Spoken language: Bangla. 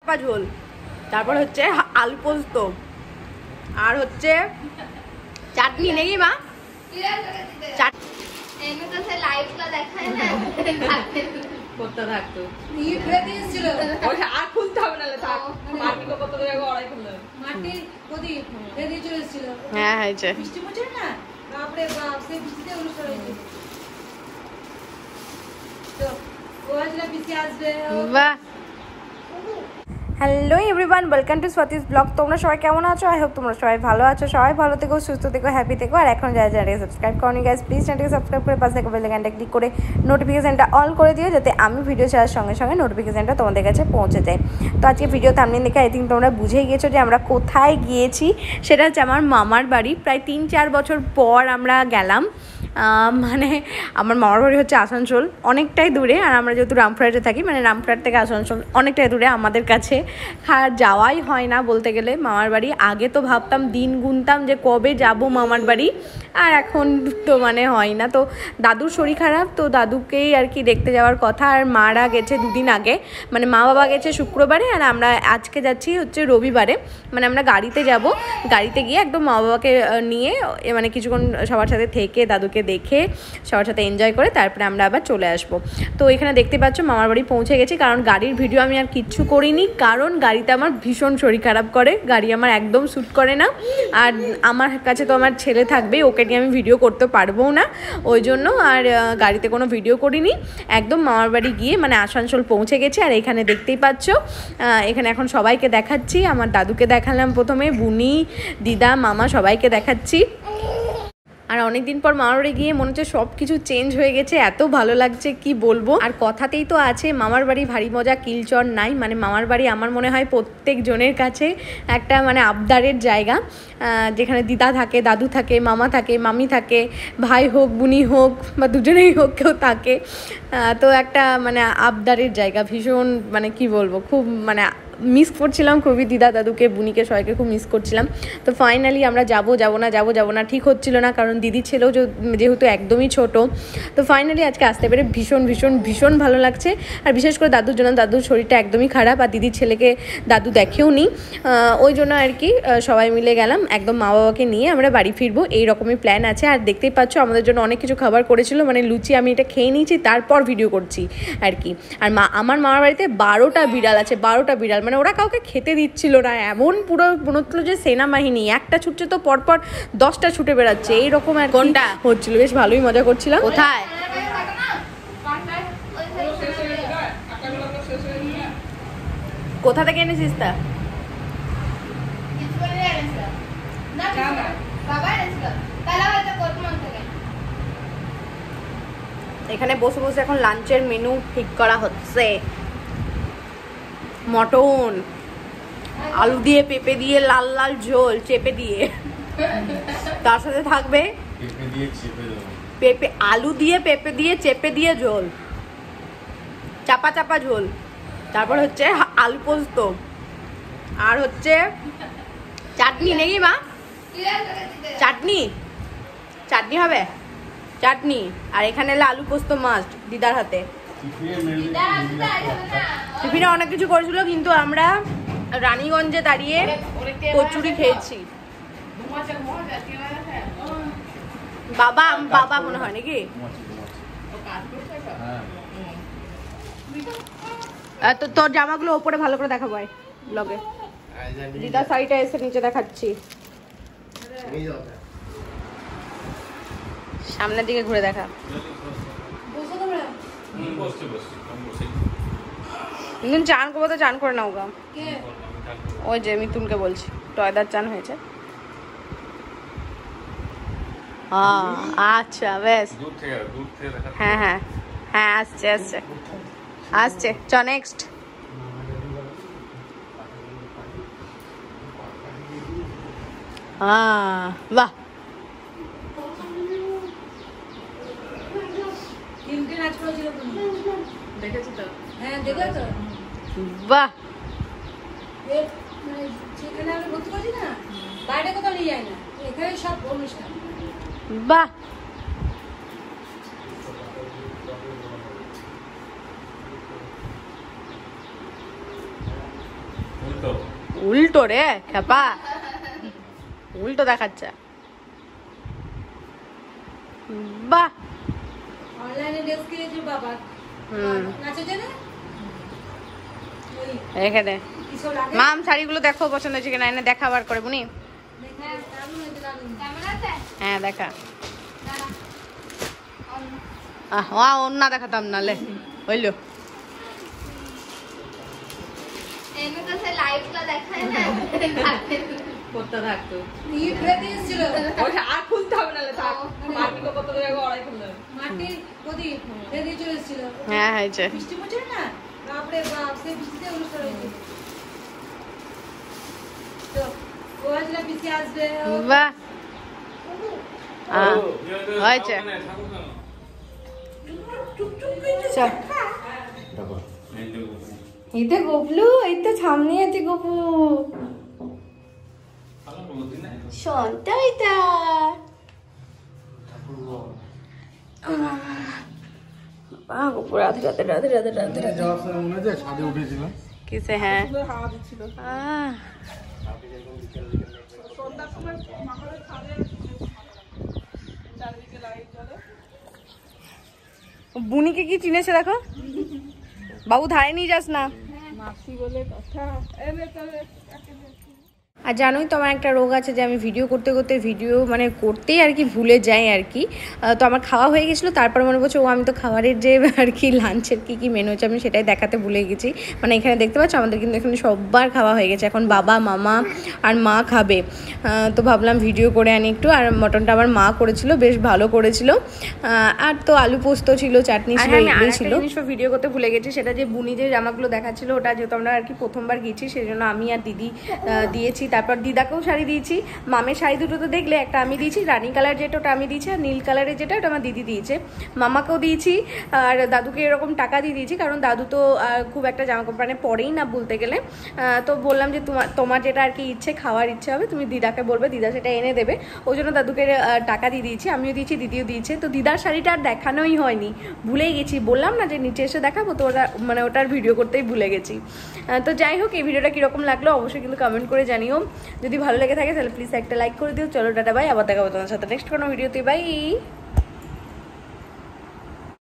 চাপা ঝোল, তারপর হচ্ছে আলু পোস্ত, আর হচ্ছে চাটনি নাকি মা? করতে থাকতো আর খুলতে হবে না। হ্যাঁ হয়েছে। বাহ, hello everyone, welcome to Swati's blog. তোমরা সবাই কেমন আছো? আই হোপ তোমরা সবাই ভালো আছো। সবাই ভালো থেকো, সুস্থ থেকো, হ্যাপি থেকো। আর এখন যারা চ্যানেলকে সাবস্ক্রাইব করনি গাইস, প্লিজ চ্যানেলকে সাবস্ক্রাইব করে পাশে বেল আইকনটা ক্লিক করে নোটিফিকেশনটা অল করে দিও, যাতে আমি ভিডিও ছাড়ার সঙ্গে সঙ্গে নোটিফিকেশনটা তোমাদের কাছে পৌঁছে যায়। তো আজকে ভিডিও থাম্বনেল দেখে আই থিঙ্ক তোমরা বুঝেই গিয়েছো যে আমরা কোথায় গিয়েছি। সেটা হচ্ছে আমার মামার বাড়ি। প্রায় 3-4 বছর পর আমরা গেলাম। মানে আমার মামার বাড়ি হচ্ছে আসানসোল, অনেকটাই দূরে। আর আমরা যেহেতু রামপুরহাটে থাকি, মানে রামপুরহাট থেকে আসানসোল অনেকটাই দূরে আমাদের কাছে, যাওয়াই হয় না বলতে গেলে মামার বাড়ি। আগে তো ভাবতাম, দিন গুনতাম যে কবে যাব মামার বাড়ি, আর এখন তো মানে হয় না। তো দাদুর শরীর খারাপ, তো দাদুকেই আর কি দেখতে যাওয়ার কথা। আর মারা গেছে 2 দিন আগে, মানে মা বাবা গেছে শুক্রবারে, আর আমরা আজকে যাচ্ছি হচ্ছে রবিবারে। মানে আমরা গাড়িতে যাব, গাড়িতে গিয়ে একদম মা বাবাকে নিয়ে মানে কিছুক্ষণ সবার সাথে থেকে দাদুকে দেখে সবার সাথে এনজয় করে তারপরে আমরা আবার চলে আসব। তো এখানে দেখতে পাচ্ছ মামার বাড়ি পৌঁছে গেছি। কারণ গাড়ির ভিডিও আমি আর কিচ্ছু করিনি, কারণ গাড়িতে আমার ভীষণ শরীর খারাপ করে, গাড়ি আমার একদম শ্যুট করে না। আর আমার কাছে তো আমার ছেলে থাকবে, ওকে নিয়ে আমি ভিডিও করতে পারবো না, ওই জন্য আর গাড়িতে কোনো ভিডিও করিনি। একদম মামার বাড়ি গিয়ে মানে আসানসোল পৌঁছে গেছে। আর এখানে দেখতেই পাচ্ছ, এখানে এখন সবাইকে দেখাচ্ছি। আমার দাদুকে দেখালাম প্রথমে, বুনি, দিদা, মামা সবাইকে দেখাচ্ছি। আর অনেক দিন পর মামার বাড়ি গিয়ে মনে হচ্ছে সব কিছু চেঞ্জ হয়ে গেছে, এত ভালো লাগছে কি বলবো। আর কথাতেই তো আছে, মামার বাড়ি ভারী মজা কিলচর নাই। মানে মামার বাড়ি আমার মনে হয় প্রত্যেক জনের কাছে একটা মানে আবদারের জায়গা, যেখানে দিদা থাকে, দাদু থাকে, মামা থাকে, মামি থাকে, ভাই হোক, বুনি হোক, বা দুজনেই হোক কেউ থাকে। তো একটা মানে আবদারের জায়গা, ভীষণ মানে কি বলবো, খুব মানে মিস করছিলাম খুবই দিদা, দাদুকে, বুনিকে, সবাইকে খুব মিস করছিলাম। তো ফাইনালি আমরা যাবো না ঠিক হচ্ছিল না, কারণ দিদির ছেলেও যেহেতু একদমই ছোট। তো ফাইনালি আজকে আসতে পেরে ভীষণ ভীষণ ভীষণ ভালো লাগছে। আর বিশেষ করে দাদুর জন্য, দাদুর শরীরটা একদমই খারাপ, আর দিদির ছেলেকে দাদু দেখেও নি, ওই জন্য আর কি সবাই মিলে গেলাম। একদম মা বাবাকে নিয়ে আমরা বাড়ি ফিরবো, এই রকমই প্ল্যান আছে। আর দেখতেই পাচ্ছ আমাদের জন্য অনেক কিছু খাবার করেছিল, মানে লুচি, আমি এটা খেয়ে নিয়েছি, তারপর ভিডিও করছি আর কি। আর আমার মামার বাড়িতে 12টা বিড়াল আছে, 12টা বিড়াল, মানে ওরা কাউকে খেতে দিচ্ছিল না, এমন পুরো মনে হচ্ছিল যে সেনাবাহিনী, একটা ছুটছে তো পরপর 10টা ছুটে বেড়াচ্ছে, এইরকম আর কোনটা হচ্ছিল। বেশ ভালোই মজা করছিলাম। কোথায় কোথা থেকে এনেছিস তা? এখানে বসে বসে এখন লাঞ্চের মেনু ঠিক করা হচ্ছে। মটন, আলু দিয়ে, পেঁপে দিয়ে, লাল লাল ঝোল চেপে দিয়ে, তার সাথে থাকবে পেঁপে, আলু দিয়ে, পেঁপে দিয়ে, চেপে দিয়ে ঝোল, চাপা চাপা ঝোল, তারপর হচ্ছে আলু পোস্ত, আর হচ্ছে চাটনি নাকি মা? চাটনি, চাটনি হবে, চাটনি। আর এখানে এলে আলু পোস্ত মাস্ট দিদার হাতে। টিফিনে অনেক কিছু করেছিল, কিন্তু আমরা রানীগঞ্জে দাঁড়িয়ে কচুরি খেয়েছি। বাবা বাবা মনে হয় নাকি? তো তোর জামাগুলো ওপরে ভালো করে দেখাবো ব্লগে। দিদা শাড়িটা এসে নিচে দেখাচ্ছি, সামনের দিকে ঘুরে দেখা। মিথুন চান করবো তো চান করে নাও গা। ওই যে মিথুনকে বলছি, টয়দার চান হয়েছে। আচ্ছা বেশ, হ্যাঁ হ্যাঁ হ্যাঁ, আসছে আসছে আসছে, চ নেক্সট। বাহ, দেখেছি তো, হ্যাঁ দেখে তো, বাহ। সেখানে আমরা ঘুরতে পারি না, বাইরে কোথাও নিয়ে যায় না, এখানে সব অনুষ্ঠান। বাহ, উল্টো রে খেপা, উল্টো দেখাচ্ছে। বাহ অনলাইনে ড্রেস কিনেছি বাবা। নাচে জানে এখানে মাম শাড়িগুলো দেখো পছন্দ হয়েছে কিনা, এনে দেখা বার করে বুনি। হ্যাঁ দেখা অন্য দেখাতাম নালে হইলো। হ্যাঁ হয়েছে। বাহ হয়েছে। এই তো গপলু, এই তো সামনে আছে গপু শোনটা এটা রাধে রাধে রাধে রাধে রাধে রাধে কিসে। হ্যাঁ বুনিকে কি চিনেছে দেখো। বাবু ধারে নিয়ে যাস না, মাসি বলে কথা। আর জানোই তো আমার একটা রোগ আছে যে আমি ভিডিও করতে করতে মানে করতেই আর কি ভুলে যাই আর কি। তো আমার খাওয়া হয়ে গেছিলো, তারপর মনে পড়ছে আমি তো খাবারের যে আর কি লাঞ্চের কী মেনু হচ্ছে আমি সেটাই দেখাতে ভুলে গেছি। মানে এখানে দেখতে পাচ্ছ আমাদের কিন্তু এখানে সববার খাওয়া হয়ে গেছে, এখন বাবা মামা আর মা খাবে। তো ভাবলাম ভিডিও করে আনি একটু। আর মটনটা আমার মা করেছিল, বেশ ভালো করেছিল। আর তো আলু পোস্ত ছিল, চাটনি ছিল, এগুলোই ছিল। ভিডিও করতে ভুলে গেছি, সেটা যে বুনি যে জামাগুলো দেখাচ্ছিল ওটা যেহেতু আমরা আর কি প্রথমবার গেছি সেই জন্য আমি আর দিদি দিয়েছি। তারপর দিদাকেও শাড়ি দিয়েছি। মামের শাড়ি দুটো তো দেখলে, একটা আমি দিয়েছি রানী কালার যেটা ওটা আমি দিয়েছি, আর নীল কালারের যেটা ওটা আমার দিদি দিয়েছে। মামাকেও দিয়েছি আর দাদুকে এরকম টাকা দিয়ে দিয়েছি, কারণ দাদু তো খুব একটা জামা কাপড় মানে পরেই না বলতে গেলে। তো বললাম যে তোমার যেটা আর কি ইচ্ছে খাওয়ার ইচ্ছে হবে তুমি দিদাকে বলবে, দিদা সেটা এনে দেবে। ওই জন্য দাদুকে টাকা দিয়ে দিয়েছি, আমিও দিয়েছি দিদিও দিয়েছে। তো দিদার শাড়িটা আর দেখানোই হয়নি, ভুলেই গেছি। বললাম না যে নিচে এসে দেখাবো, তো ওটা মানে ওটার ভিডিও করতেই ভুলে গেছি। তো যাই হোক এই ভিডিওটা কীরকম লাগলো অবশ্যই কিন্তু কমেন্ট করে জানিও। যদি ভালো লেগে থাকে তাহলে প্লিজ একটা লাইক করে দিও। চলো টাটা বাই, আবার দেখাবো তোমার সাথে নেক্সট কোনো ভিডিওতে। বাই।